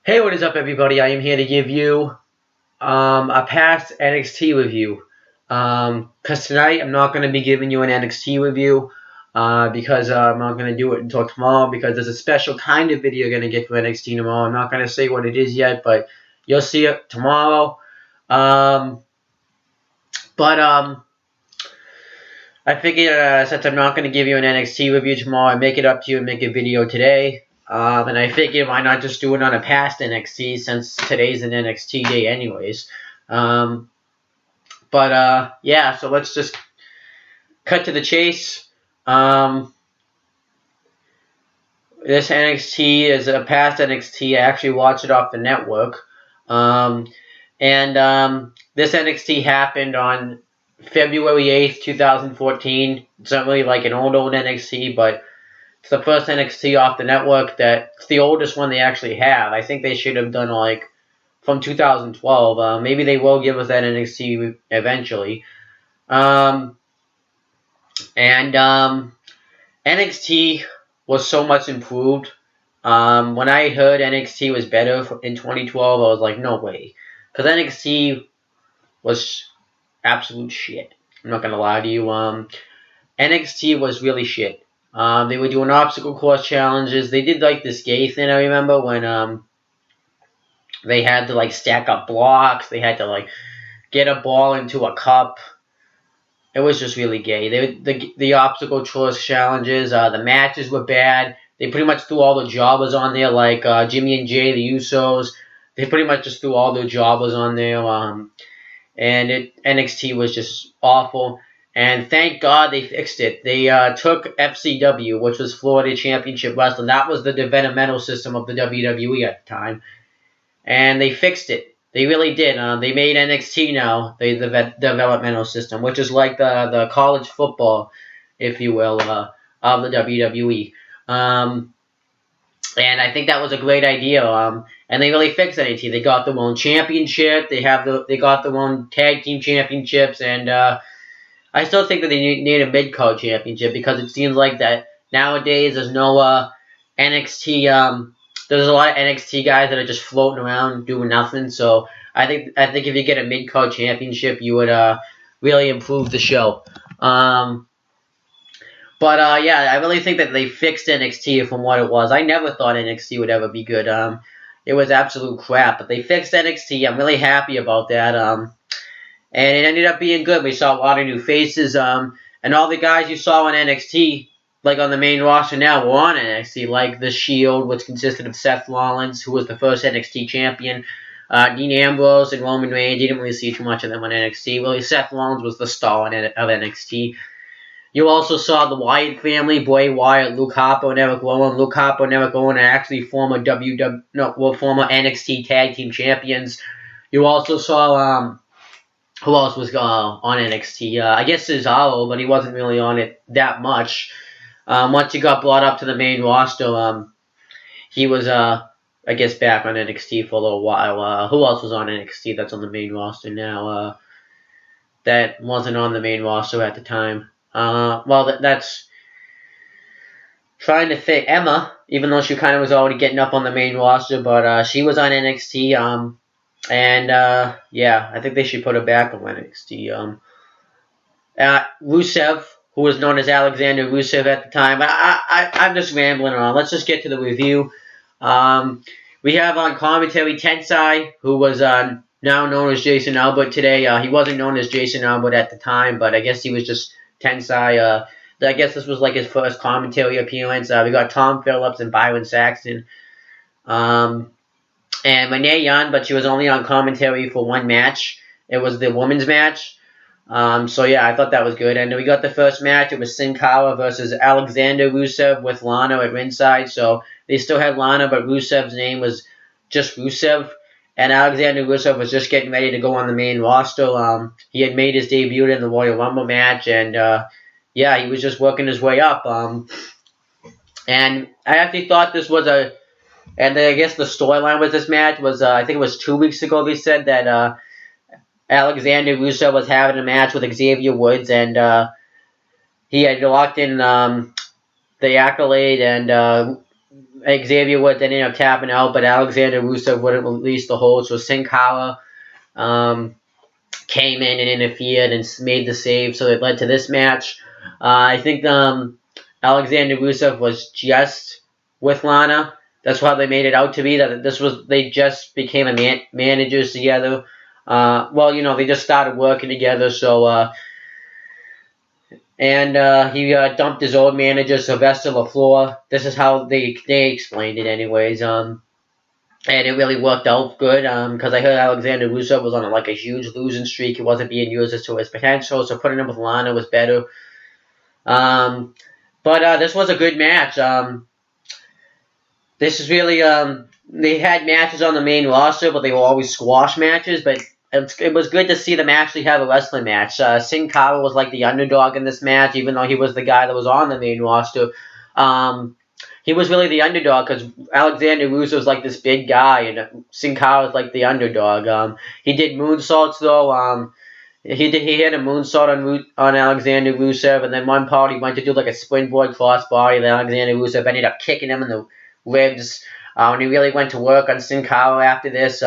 Hey, what is up, everybody? I am here to give you a past NXT review. Because tonight I'm not going to be giving you an NXT review because I'm not going to do it until tomorrow because there's a special kind of video you're going to get for NXT tomorrow. I'm not going to say what it is yet, but you'll see it tomorrow. I figured since I'm not going to give you an NXT review tomorrow, I make it up to you and make a video today. And I figured why not just do it on a past NXT since today's an NXT day anyways. Yeah, so let's just cut to the chase. This NXT is a past NXT. I actually watched it off the network. This NXT happened on February 8th, 2014. It's not really like an old NXT, but it's the first NXT off the network it's the oldest one they actually have. I think they should have done like from 2012. Maybe they will give us that NXT eventually. NXT was so much improved. When I heard NXT was better in 2012, I was like, no way. Because NXT was absolute shit. I'm not going to lie to you. NXT was really shit. They were doing obstacle course challenges. They did like this gay thing, I remember, when they had to like stack up blocks. They had to like get a ball into a cup. It was just really gay. The obstacle course challenges, the matches were bad. They pretty much threw all the jobbers on there, like Jimmy and Jay, the Usos. They pretty much just threw all the jobbers on there. NXT was just awful. And thank God they fixed it. They took FCW, which was Florida Championship Wrestling. That was the developmental system of the WWE at the time. And they fixed it. They really did. They made NXT now the developmental system, which is like the college football, if you will, of the WWE. And I think that was a great idea. And they really fixed NXT. They got their own championship. They got their own tag team championships, and I still think that they need a mid-card championship because it seems like that nowadays there's no NXT. There's a lot of NXT guys that are just floating around doing nothing. So I think if you get a mid-card championship, you would really improve the show. Yeah, I really think that they fixed NXT from what it was. I never thought NXT would ever be good. It was absolute crap, but they fixed NXT. I'm really happy about that. And it ended up being good. We saw a lot of new faces. And all the guys you saw on NXT, like on the main roster now, were on NXT. Like The Shield, which consisted of Seth Rollins, who was the first NXT champion. Dean Ambrose and Roman Reigns. You didn't really see too much of them on NXT. Really, Seth Rollins was the star of NXT. You also saw the Wyatt family, Bray Wyatt, Luke Harper, and Eric Rowan. Luke Harper and Eric Rowan are actually former NXT tag team champions. You also saw who else was on NXT? I guess Cesaro, but he wasn't really on it that much. Once he got brought up to the main roster, he was, I guess, back on NXT for a little while. Who else was on NXT that's on the main roster now? That wasn't on the main roster at the time. That's trying to think. Emma, even though she kind of was already getting up on the main roster, but she was on NXT. Yeah, I think they should put her back on NXT. Rusev, who was known as Alexander Rusev at the time. I'm just rambling on. Let's just get to the review. We have on commentary Tensai, who was now known as Jason Albert today. He wasn't known as Jason Albert at the time, but I guess he was just Tensai. I guess this was like his first commentary appearance. We got Tom Phillips and Byron Saxton. And Renee Young, but she was only on commentary for one match. It was the women's match. So yeah, I thought that was good. And then we got the first match. It was Sin Cara versus Alexander Rusev with Lana at ringside. So they still had Lana, but Rusev's name was just Rusev. And Alexander Rusev was just getting ready to go on the main roster. He had made his debut in the Royal Rumble match. And yeah, he was just working his way up. And I actually thought this was and I guess the storyline with this match was, I think it was 2 weeks ago, they said that Alexander Rusev was having a match with Xavier Woods, and he had locked in the Accolade and Xavier Woods ended up tapping out, but Alexander Rusev wouldn't release the hold, so Sin Cara came in and interfered and made the save, so it led to this match. I think Alexander Rusev was just with Lana. That's how they made it out to be. That they just became managers together. Well, they just started working together. So, he dumped his old manager Sylvester LaFleur. This is how they explained it, anyways. And it really worked out good because I heard Alexander Rusev was on a huge losing streak. He wasn't being used to his potential, so putting him with Lana was better. But this was a good match. This is really they had matches on the main roster, but they were always squash matches. But it was good to see them actually have a wrestling match. Sin Cara was like the underdog in this match, even though he was the guy that was on the main roster. He was really the underdog because Alexander Rusev was like this big guy, and Sin Cara was like the underdog. He did moonsaults though. He hit a moonsault on Alexander Rusev, and then one part he went to do like a springboard crossbody, and Alexander Rusev ended up kicking him in the ribs. And he really went to work on Sin Cara after this,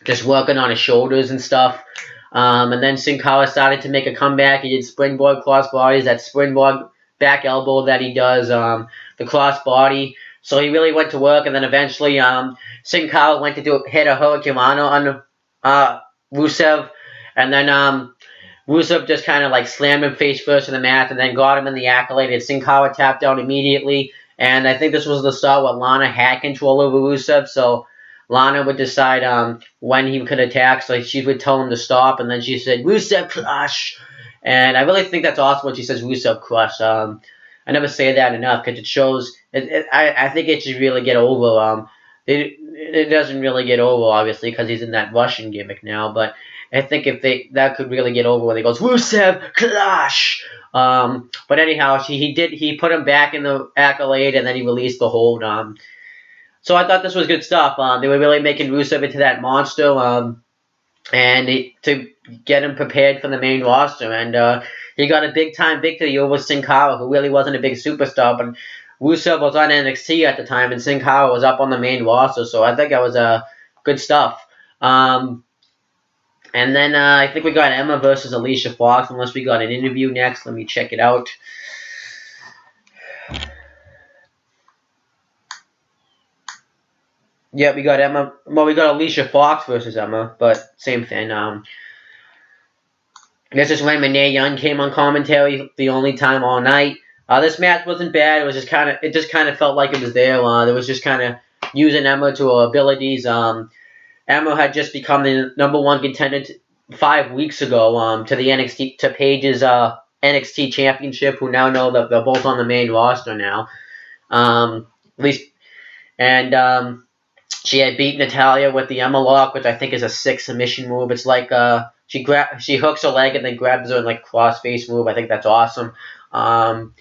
just working on his shoulders and stuff. And then Sin Cara started to make a comeback. He did springboard crossbodies, that springboard back elbow that he does, the crossbody. So he really went to work, and then eventually Sin Cara went to hit a Hurricanrana on Rusev, and then Rusev just kind of slammed him face first in the mat, and then got him in the accolade, and Sin Cara tapped out immediately. And I think this was the start where Lana had control over Rusev, so Lana would decide when he could attack. So she would tell him to stop, and then she said, "Rusev crush." And I really think that's awesome when she says Rusev crush. I never say that enough because it shows. I think it should really get over. It doesn't really get over, obviously, because he's in that Russian gimmick now. But I think that could really get over when he goes Rusev clash. But anyhow, he put him back in the accolade, and then he released the hold. So I thought this was good stuff. They were really making Rusev into that monster, to get him prepared for the main roster. And he got a big time victory over Sin Cara, who really wasn't a big superstar, but Rusev was on NXT at the time, and Sin Cara was up on the main roster. So I think that was good stuff. And then I think we got Emma versus Alicia Fox, unless we got an interview next. Let me check it out. Yeah, we got Emma. Well, we got Alicia Fox versus Emma, but same thing. This is when Renee Young came on commentary the only time all night. This match wasn't bad. It was just kind of felt like it was there. It was just kind of using Emma to her abilities. Emma had just become the #1 contender 5 weeks ago to the NXT to Paige's NXT Championship. Who now know that they're both on the main roster now. At least, and she had beat Natalya with the Emma lock, which I think is a 6 submission move. It's like she hooks her leg and then grabs her in cross-face move. I think that's awesome. And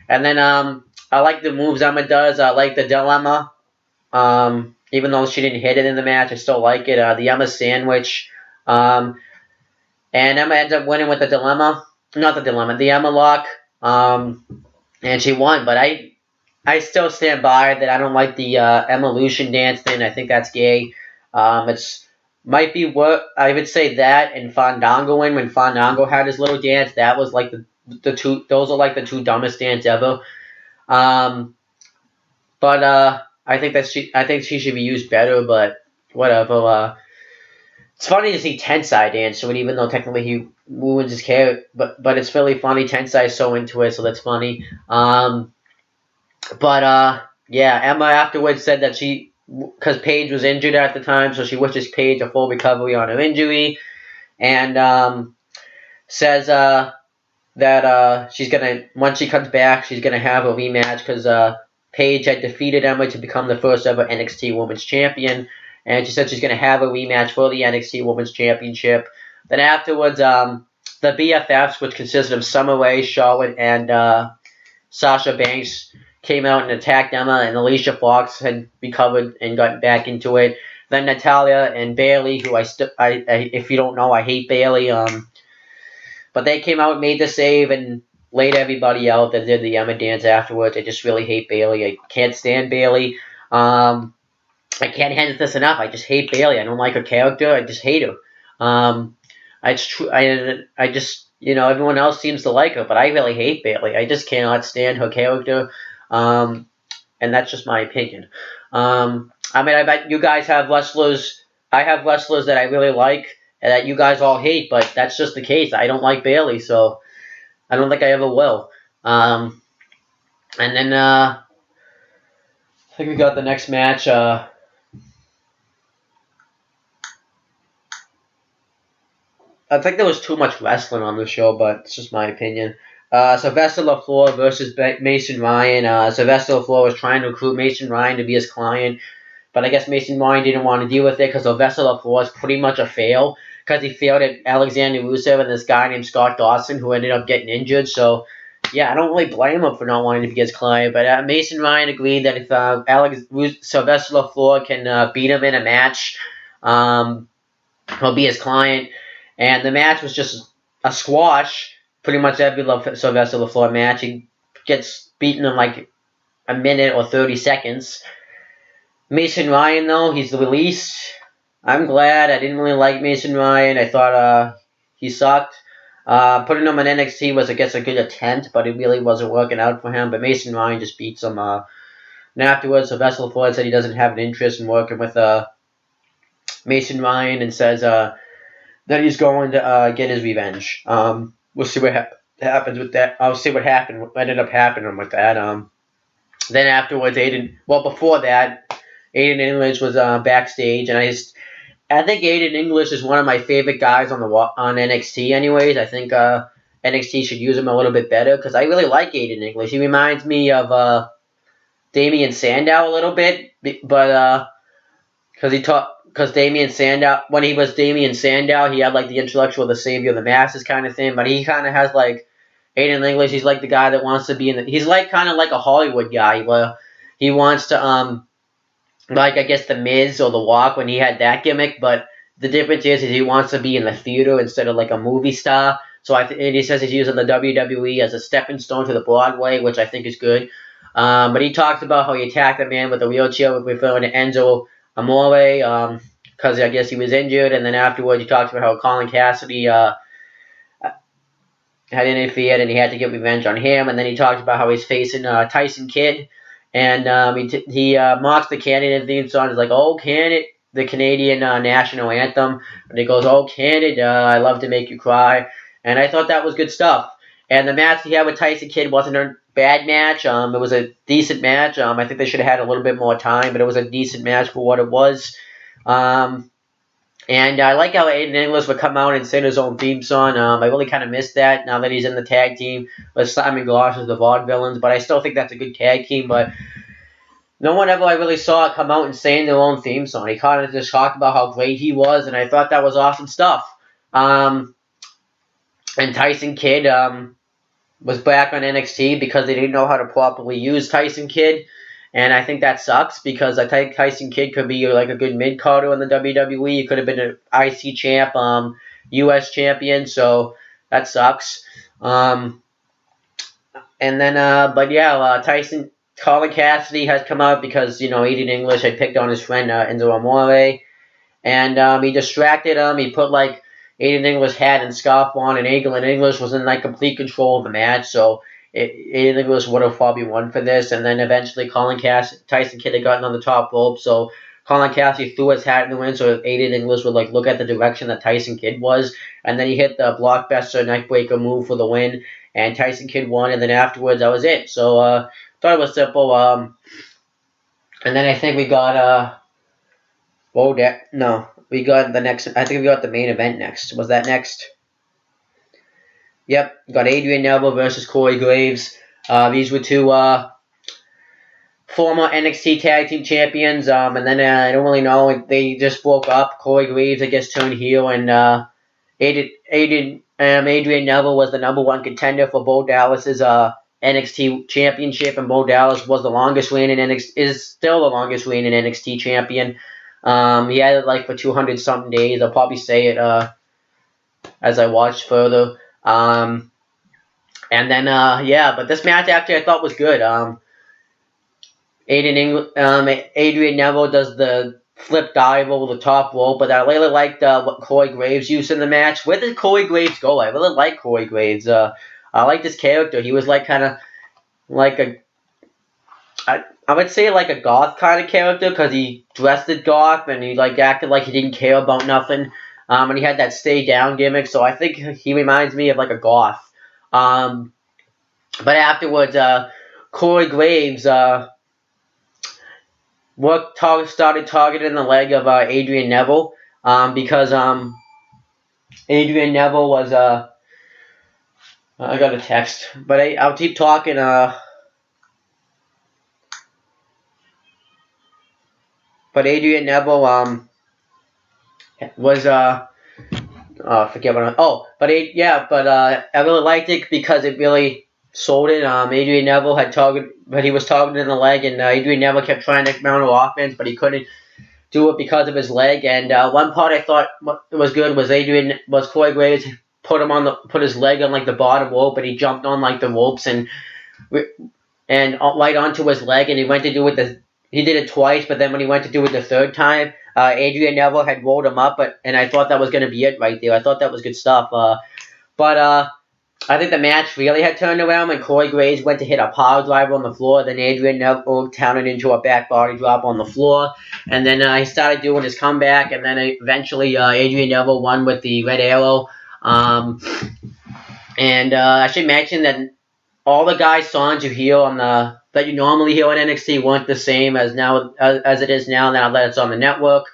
then I like the moves Emma does. I like the dilemma. Even though she didn't hit it in the match, I still like it. The Emma sandwich. And Emma ends up winning with the dilemma. Not the dilemma, the Emma lock. And she won, but I still stand by that I don't like the Evolution dance thing. I think that's gay. Might be what I would say that and Fandango when Fandango had his little dance. That was the two. Those are the two dumbest dance ever. But I think she should be used better. But whatever. It's funny to see Tensai dance to it, even though technically he ruins his character. But it's really funny. Tensai is so into it, so that's funny. Yeah, Emma afterwards said that because Paige was injured at the time, so she wishes Paige a full recovery on her injury, and says that she's gonna, once she comes back, she's gonna have a rematch because Paige had defeated Emma to become the first ever NXT Women's Champion, and she said she's gonna have a rematch for the NXT Women's Championship. Then afterwards, the BFFs, which consisted of Summer Rae, Charlotte, and Sasha Banks, came out and attacked Emma, and Alicia Fox had recovered and got back into it. Then Natalya and Bayley, who if you don't know, I hate Bayley. But they came out and made the save, and laid everybody out that did the Emma dance afterwards. I just really hate Bayley. I can't stand Bayley. I can't handle this enough. I just hate Bayley. I don't like her character. I just hate her. I just, everyone else seems to like her, but I really hate Bayley. I just cannot stand her character. And that's just my opinion. I bet you guys have wrestlers. I have wrestlers that I really like and that you guys all hate, but that's just the case. I don't like Bayley, so I don't think I ever will. And then I think we got the next match. I think there was too much wrestling on the show, but it's just my opinion. Sylvester LaFleur versus Mason Ryan. Sylvester LaFleur was trying to recruit Mason Ryan to be his client, but I guess Mason Ryan didn't want to deal with it because Sylvester LaFleur is pretty much a fail because he failed at Alexander Rusev and this guy named Scott Dawson who ended up getting injured. So, yeah, I don't really blame him for not wanting to be his client, but Mason Ryan agreed that if Sylvester LaFleur can beat him in a match, he'll be his client. And the match was just a squash. Pretty much every Sylvester LaFleur match, he gets beaten in like a minute or 30 seconds. Mason Ryan, though, he's released. I'm glad. I didn't really like Mason Ryan. I thought he sucked. Putting him on NXT was, I guess, a good attempt, but it really wasn't working out for him. But Mason Ryan just beats him. And afterwards, Sylvester LaFleur said he doesn't have an interest in working with Mason Ryan and says that he's going to get his revenge. We'll see what happens with that. I'll see what ended up happening with that. Then afterwards, before that, Aiden English was backstage, and I think Aiden English is one of my favorite guys on NXT. Anyways, I think NXT should use him a little bit better because I really like Aiden English. He reminds me of Damian Sandow a little bit, but because Damian Sandow, when he was Damian Sandow, he had like the intellectual, the savior of the masses kind of thing, but he kind of has like Aiden English. He's like the guy that wants to be he's like kind of like a Hollywood guy where he wants to like I guess the Miz or the Walk when he had that gimmick, but the difference is he wants to be in the theater instead of like a movie star. So and he says he's using the WWE as a stepping stone to the Broadway, which I think is good. But he talks about how he attacked a man with a wheelchair, referring to Enzo Amore, because I guess he was injured, and then afterwards he talks about how Colin Cassidy had interfered and he had to get revenge on him, and then he talks about how he's facing Tyson Kidd, and he mocks the Canadian theme song. He's like, "Oh, the Canadian national anthem," and he goes, "Oh, Canada, I love to make you cry," and I thought that was good stuff. And the match he had with Tyson Kidd wasn't a bad match. It was a decent match. I think they should have had a little bit more time, but it was a decent match for what it was. And I like how Aiden English would come out and sing his own theme song. I really kind of missed that now that he's in the tag team with Simon Gloss as the Vaudevillains, but I still think that's a good tag team. But no one ever I really saw it come out and sing their own theme song. He kind of just talked about how great he was, and I thought that was awesome stuff. And Tyson Kidd was back on NXT because they didn't know how to properly use Tyson Kidd. And I think that sucks because I think Tyson Kidd could be like a good mid-carder in the WWE. He could have been an IC champ, US champion, so that sucks. And then, Colin Cassidy has come out because, Aiden English had picked on his friend Enzo Amore. And he distracted him. He put like Aiden English hat and scarf on, and Aiden English was in like complete control of the match, so Aiden English would have probably won for this. And then eventually Tyson Kidd had gotten on the top rope, so Colin Cassidy threw his hat in the wind so Aiden English would like look at the direction that Tyson Kidd was, and then he hit the blockbuster neckbreaker move for the win, and Tyson Kidd won, and then afterwards that was it. So thought it was simple. And then I think we got we got the next. I think we got the main event next. Was that next? Yep. Got Adrian Neville versus Corey Graves. These were two former NXT Tag Team Champions. And then I don't really know. They just broke up. Corey Graves, I guess, turned heel, and Adrian Neville was the #1 contender for Bo Dallas's NXT Championship, and Bo Dallas was the longest reigning is still the longest reigning NXT champion. He had it like for 200-something days. I'll probably say it as I watch further. And And then, yeah, but this match actually I thought was good. Adrian Neville does the flip dive over the top rope, but I really liked what Corey Graves used in the match. Where did Corey Graves go? I really like Corey Graves. I like this character. He was like kind of like I would say like a goth kind of character because he dressed as goth and he like acted like he didn't care about nothing. And he had that stay down gimmick, so I think he reminds me of like a goth. But afterwards, Corey Graves started targeting the leg of Adrian Neville because Adrian Neville was I got a text, but I'll keep talking. But Adrian Neville was forget what I really liked it because it really sold it. Adrian Neville he was targeting the leg, and Adrian Neville kept trying to mount an offense, but he couldn't do it because of his leg. And one part I thought was good was Corey Graves put his leg on like the bottom rope, and he jumped on like the ropes and right onto his leg, and he went to do it he did it twice, but then when he went to do it the third time, Adrian Neville had rolled him up, and I thought that was going to be it right there. I thought that was good stuff. But I think the match really had turned around when Corey Graves went to hit a power driver on the floor. Then Adrian Neville turned into a back body drop on the floor. And then he started doing his comeback, and then eventually Adrian Neville won with the Red Arrow. And I should mention that all the guys' songs you hear that you normally hear on NXT weren't the same as it is now that it's on the network.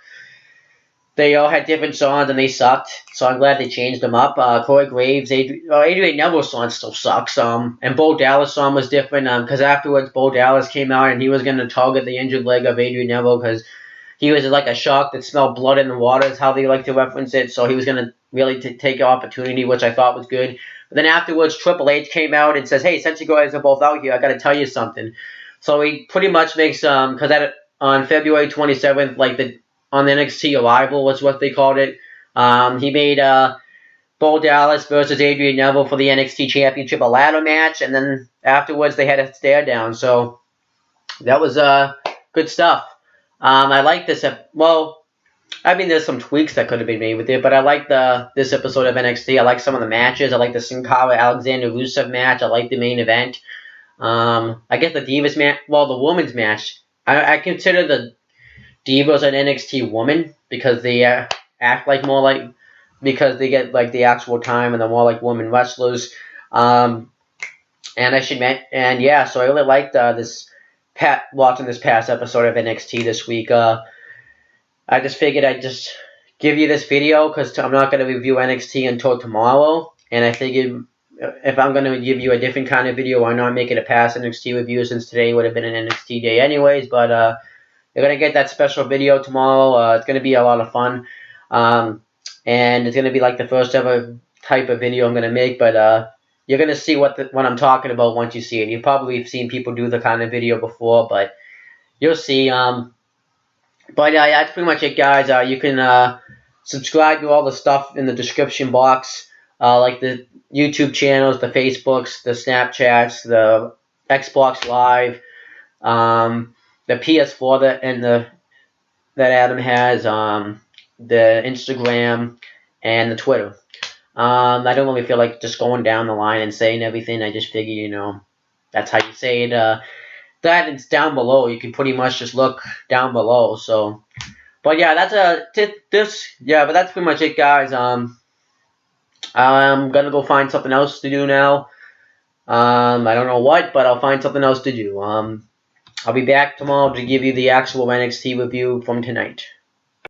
They all had different songs and they sucked, so I'm glad they changed them up. Corey Graves, Adrian Neville's song still sucks. And Bo Dallas' song was different because afterwards Bo Dallas came out and he was going to target the injured leg of Adrian Neville because he was like a shark that smelled blood in the water is how they like to reference it. So he was going to really take an opportunity, which I thought was good. But then afterwards, Triple H came out and says, "Hey, since you guys are both out here, I got to tell you something." So he pretty much makes because on February 27th, on the NXT Arrival was what they called it. He made Bo Dallas versus Adrian Neville for the NXT Championship a ladder match, and then afterwards they had a stare down. So that was good stuff. I like this. There's some tweaks that could have been made with it, but I like this episode of NXT. I like some of the matches. I like the Sin Cara Alexander Rusev match. I like the main event. I guess the Divas match. Well, the women's match. I consider the Divas an NXT woman because they act like more like because they get like the actual time and they're more like women wrestlers. So I really liked watching this past episode of NXT this week. I just figured I'd just give you this video because I'm not going to review NXT until tomorrow. And I figured if I'm going to give you a different kind of video, why not make it a past NXT review since today would have been an NXT day anyways. But you're going to get that special video tomorrow. It's going to be a lot of fun. And it's going to be like the first ever type of video I'm going to make. But you're going to see what I'm talking about once you see it. You've probably seen people do the kind of video before, but you'll see. But that's pretty much it, guys. You can subscribe to all the stuff in the description box, like the YouTube channels, the Facebooks, the Snapchats, the Xbox Live, the PS4 that Adam has, the Instagram, and the Twitter. I don't really feel like just going down the line and saying everything. I just figure, that's how you say it. That it's down below. You can pretty much just look down below. So, but yeah, but that's pretty much it, guys. I'm gonna go find something else to do now. I don't know what, but I'll find something else to do. I'll be back tomorrow to give you the actual NXT review from tonight.